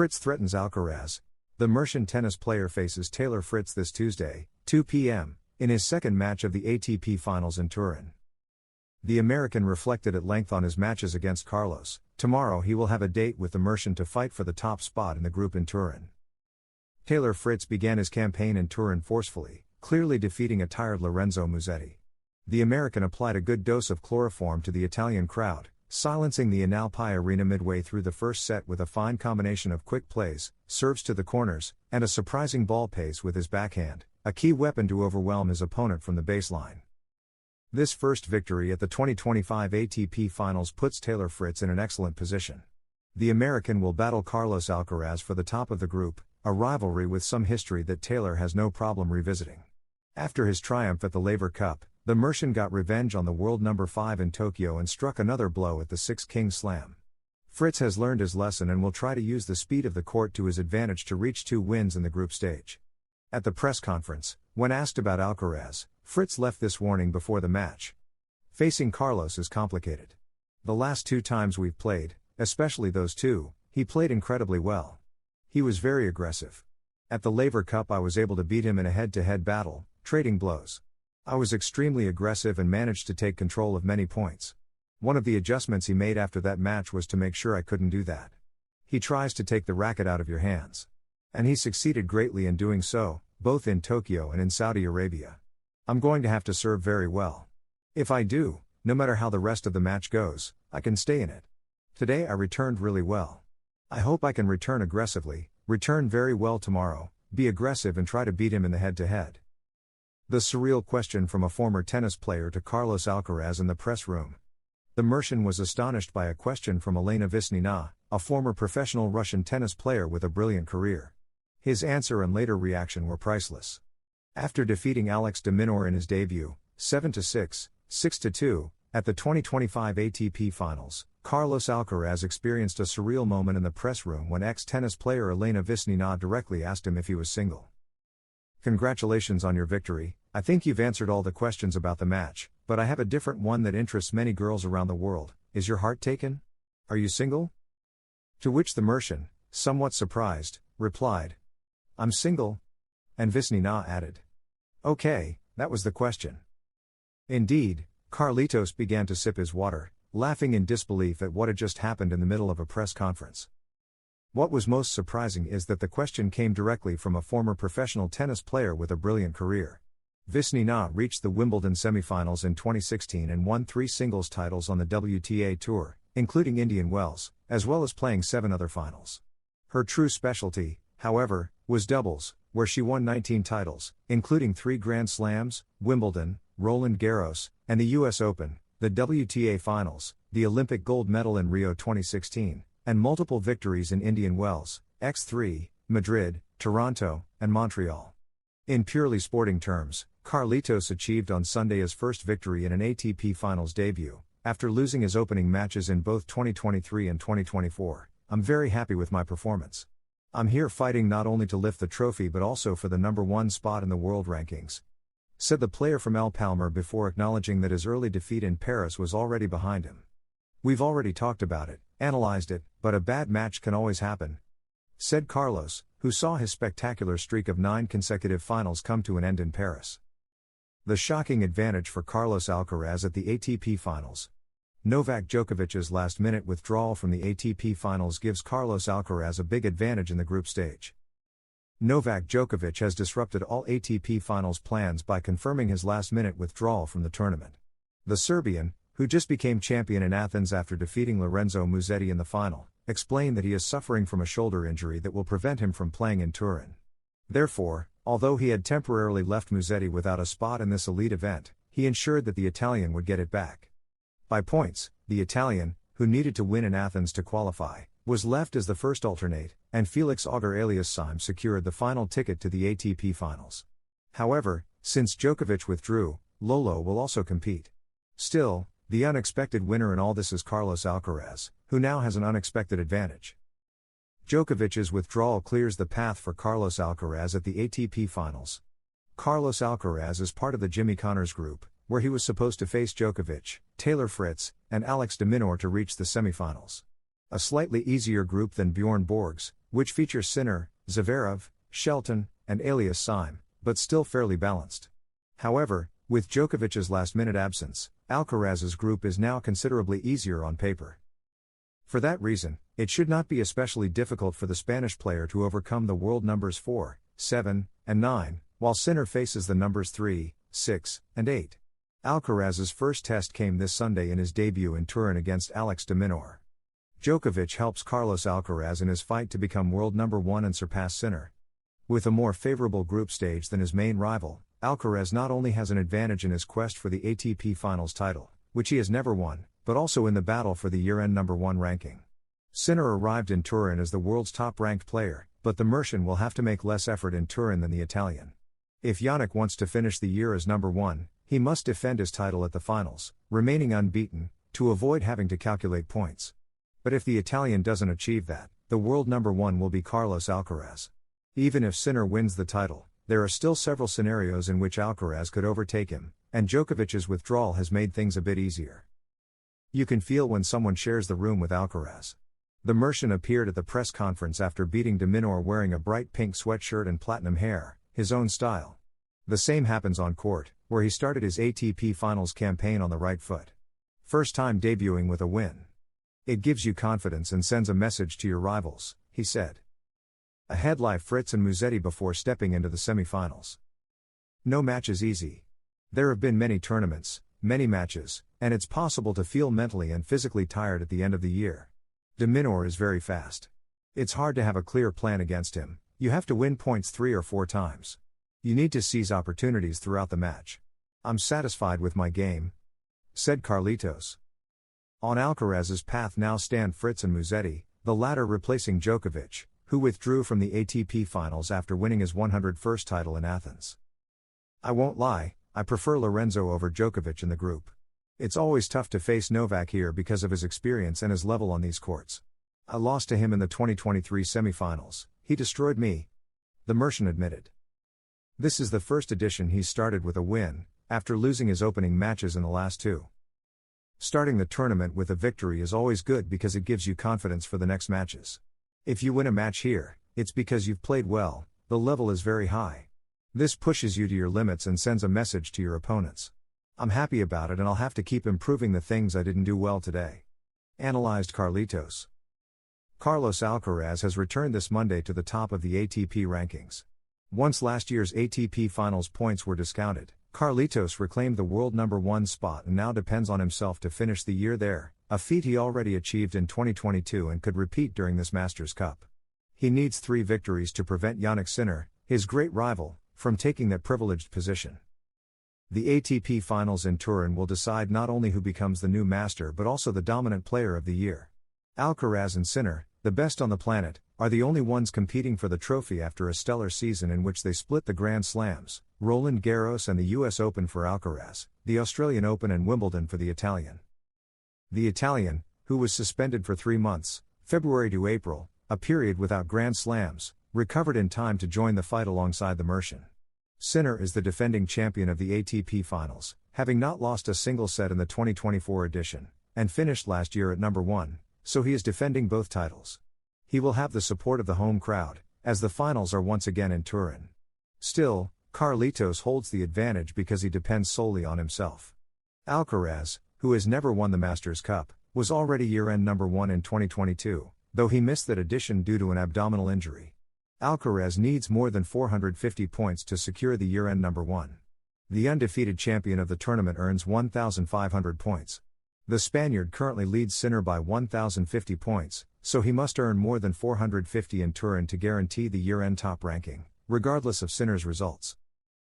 Fritz threatens Alcaraz. The Mercian tennis player faces Taylor Fritz this Tuesday, 2 p.m., in his second match of the ATP Finals in Turin. The American reflected at length on his matches against Carlos. Tomorrow he will have a date with the Mercian to fight for the top spot in the group in Turin. Taylor Fritz began his campaign in Turin forcefully, clearly defeating a tired Lorenzo Musetti. The American applied a good dose of chloroform to the Italian crowd, silencing the Alpi Arena midway through the first set with a fine combination of quick plays, serves to the corners, and a surprising ball pace with his backhand, a key weapon to overwhelm his opponent from the baseline. This first victory at the 2025 ATP Finals puts Taylor Fritz in an excellent position. The American will battle Carlos Alcaraz for the top of the group, a rivalry with some history that Taylor has no problem revisiting. After his triumph at the Laver Cup, the Mercian got revenge on the world number 5 in Tokyo and struck another blow at the Six Kings Slam. Fritz has learned his lesson and will try to use the speed of the court to his advantage to reach 2 wins in the group stage. At the press conference, when asked about Alcaraz, Fritz left this warning before the match. Facing Carlos is complicated. The last 2 times we've played, especially those 2, he played incredibly well. He was very aggressive. At the Laver Cup I was able to beat him in a head-to-head battle, trading blows. I was extremely aggressive and managed to take control of many points. One of the adjustments he made after that match was to make sure I couldn't do that. He tries to take the racket out of your hands. And he succeeded greatly in doing so, both in Tokyo and in Saudi Arabia. I'm going to have to serve very well. If I do, no matter how the rest of the match goes, I can stay in it. Today I returned really well. I hope I can return aggressively, return very well tomorrow, be aggressive and try to beat him in the head-to-head. The surreal question from a former tennis player to Carlos Alcaraz in the press room. The Mercian was astonished by a question from Elena Vesnina, a former professional Russian tennis player with a brilliant career. His answer and later reaction were priceless. After defeating Alex de Minaur in his debut, 7-6, 6-2, at the 2025 ATP Finals, Carlos Alcaraz experienced a surreal moment in the press room when ex-tennis player Elena Vesnina directly asked him if he was single. Congratulations on your victory, I think you've answered all the questions about the match, but I have a different one that interests many girls around the world. Is your heart taken? Are you single? To which the Mercian, somewhat surprised, replied, I'm single. And Vesnina added, okay, that was the question. Indeed, Carlitos began to sip his water, laughing in disbelief at what had just happened in the middle of a press conference. What was most surprising is that the question came directly from a former professional tennis player with a brilliant career. Vesnina reached the Wimbledon semifinals in 2016 and won 3 singles titles on the WTA Tour, including Indian Wells, as well as playing 7 other finals. Her true specialty, however, was doubles, where she won 19 titles, including 3 Grand Slams, Wimbledon, Roland Garros, and the US Open, the WTA Finals, the Olympic gold medal in Rio 2016, and multiple victories in Indian Wells, X3, Madrid, Toronto, and Montreal. In purely sporting terms, Carlitos achieved on Sunday his first victory in an ATP Finals debut, after losing his opening matches in both 2023 and 2024. I'm very happy with my performance. I'm here fighting not only to lift the trophy but also for the number 1 spot in the world rankings, said the player from El Palmar before acknowledging that his early defeat in Paris was already behind him. We've already talked about it, analyzed it, but a bad match can always happen, said Carlos, who saw his spectacular streak of 9 consecutive finals come to an end in Paris. The shocking advantage for Carlos Alcaraz at the ATP Finals. Novak Djokovic's last-minute withdrawal from the ATP Finals gives Carlos Alcaraz a big advantage in the group stage. Novak Djokovic has disrupted all ATP Finals plans by confirming his last-minute withdrawal from the tournament. The Serbian, who just became champion in Athens after defeating Lorenzo Musetti in the final, explained that he is suffering from a shoulder injury that will prevent him from playing in Turin. Therefore, although he had temporarily left Musetti without a spot in this elite event, he ensured that the Italian would get it back. By points, the Italian, who needed to win in Athens to qualify, was left as the first alternate, and Felix Auger-Aliassime secured the final ticket to the ATP Finals. However, since Djokovic withdrew, Lolo will also compete. Still, the unexpected winner in all this is Carlos Alcaraz, who now has an unexpected advantage. Djokovic's withdrawal clears the path for Carlos Alcaraz at the ATP Finals. Carlos Alcaraz is part of the Jimmy Connors group, where he was supposed to face Djokovic, Taylor Fritz, and Alex de Minaur to reach the semifinals. A slightly easier group than Bjorn Borg's, which features Sinner, Zverev, Shelton, and alias Sime, but still fairly balanced. However, with Djokovic's last-minute absence, Alcaraz's group is now considerably easier on paper. For that reason, it should not be especially difficult for the Spanish player to overcome the world numbers 4, 7, and 9, while Sinner faces the numbers 3, 6, and 8. Alcaraz's first test came this Sunday in his debut in Turin against Alex de Minaur. Djokovic helps Carlos Alcaraz in his fight to become world number 1 and surpass Sinner. With a more favorable group stage than his main rival, Alcaraz not only has an advantage in his quest for the ATP Finals title, which he has never won, but also in the battle for the year-end number 1 ranking. Sinner arrived in Turin as the world's top-ranked player, but the Mercian will have to make less effort in Turin than the Italian. If Jannik wants to finish the year as number 1, he must defend his title at the finals, remaining unbeaten, to avoid having to calculate points. But if the Italian doesn't achieve that, the world number 1 will be Carlos Alcaraz. Even if Sinner wins the title, there are still several scenarios in which Alcaraz could overtake him, and Djokovic's withdrawal has made things a bit easier. You can feel when someone shares the room with Alcaraz. The Mercian appeared at the press conference after beating de Minaur wearing a bright pink sweatshirt and platinum hair, his own style. The same happens on court, where he started his ATP Finals campaign on the right foot. First time debuting with a win. It gives you confidence and sends a message to your rivals, he said. Ahead lie Fritz and Musetti before stepping into the semi-finals. No match is easy. There have been many tournaments, many matches, and it's possible to feel mentally and physically tired at the end of the year. De Minaur is very fast. It's hard to have a clear plan against him, you have to win points 3 or 4 times. You need to seize opportunities throughout the match. I'm satisfied with my game, said Carlitos. On Alcaraz's path now stand Fritz and Musetti, the latter replacing Djokovic, who withdrew from the ATP Finals after winning his 101st title in Athens. I won't lie, I prefer Lorenzo over Djokovic in the group. It's always tough to face Novak here because of his experience and his level on these courts. I lost to him in the 2023 semifinals, he destroyed me, the Mercian admitted. This is the first edition he's started with a win, after losing his opening matches in the last 2. Starting the tournament with a victory is always good because it gives you confidence for the next matches. If you win a match here, it's because you've played well, the level is very high. This pushes you to your limits and sends a message to your opponents. I'm happy about it and I'll have to keep improving the things I didn't do well today, analyzed Carlitos. Carlos Alcaraz has returned this Monday to the top of the ATP rankings. Once last year's ATP Finals points were discounted, Carlitos reclaimed the world number 1 spot and now depends on himself to finish the year there, a feat he already achieved in 2022 and could repeat during this Masters Cup. He needs 3 victories to prevent Jannik Sinner, his great rival, from taking that privileged position. The ATP Finals in Turin will decide not only who becomes the new master but also the dominant player of the year. Alcaraz and Sinner, the best on the planet, are the only ones competing for the trophy after a stellar season in which they split the Grand Slams, Roland Garros and the US Open for Alcaraz, the Australian Open and Wimbledon for the Italian. The Italian, who was suspended for 3 months, February to April, a period without Grand Slams, recovered in time to join the fight alongside the Mercian. Sinner is the defending champion of the ATP Finals, having not lost a single set in the 2024 edition, and finished last year at number 1, so he is defending both titles. He will have the support of the home crowd, as the finals are once again in Turin. Still, Carlitos holds the advantage because he depends solely on himself. Alcaraz, who has never won the Masters Cup, was already year-end number 1 in 2022, though he missed that edition due to an abdominal injury. Alcaraz needs more than 450 points to secure the year-end number 1. The undefeated champion of the tournament earns 1,500 points. The Spaniard currently leads Sinner by 1,050 points, so he must earn more than 450 in Turin to guarantee the year-end top ranking, regardless of Sinner's results.